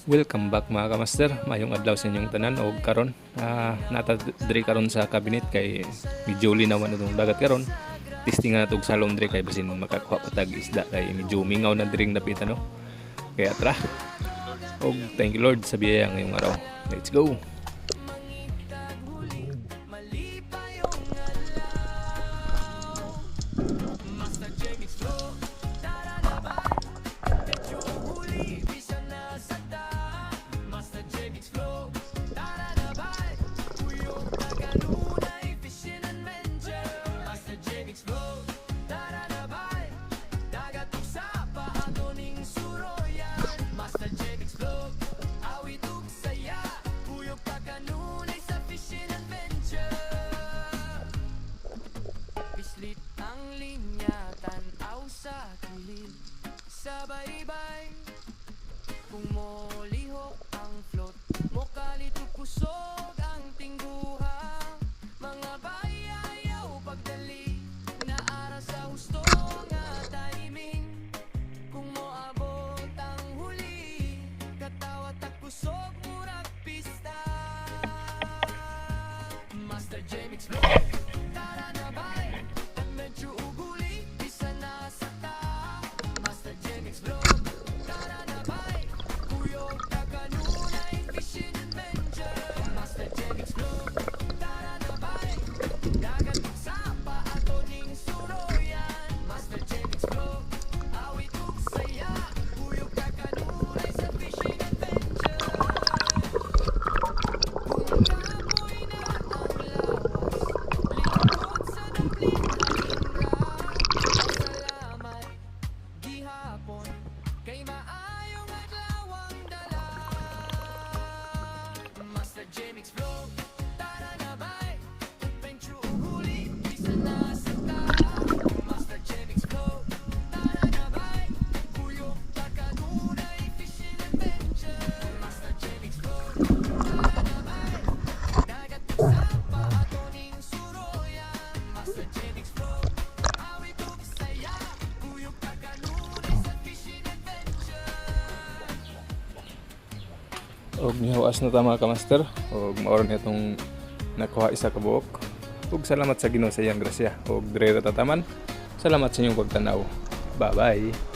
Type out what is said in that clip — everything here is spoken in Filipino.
Welcome back mga kamaster. Mayong adlaw sa inyong tanan og karon natadri karon sa cabinet kay medyo linawan itong dagat karon. Testing na natog sa laundry kay basin makakuha patag isda kay medyo mingaw na diring dapit ano. Kaya tara. Og thank you Lord sa biyaya ngayong araw. Let's go. Sabay-bay kung molihok ang float mo kalito kusog ang tingguha mga bayayaw pagdali naara sa husto nga timing kung moabot ang huli katawa tak kusog murag pista Master J Mix Flow tara na bay medyo uguli bisa na sa Master J Mix Flow tara na bay kuyog taganunay fishing adventure Master J Mix Flow tara na bay dagat sa paato ning suroyan Master J Mix Flow awit ug saya kuyog taganunay sa fishing adventure kung kamoy na ang lawas likod sa dupling salamat gihapon kay maayong adlawang dala Master J Mix Flow tara na bay adventure ug huli bisa na sa ta Master J Mix Flow tara na bay kuyog taganunay fishing adventure Master J Mix Flow tara na bay dagat sa paato ning suroyan Master J Mix Flow awit ug saya kuyog taganunay sa fishing adventure Og nihawas na ta mga kamaster. Og maoro na itong nakuha isa ka buok. Og salamat sa Ginoo sa iyang grasya. Og dire ra tataman. Salamat sa inyong pagtanaw. Bye-bye.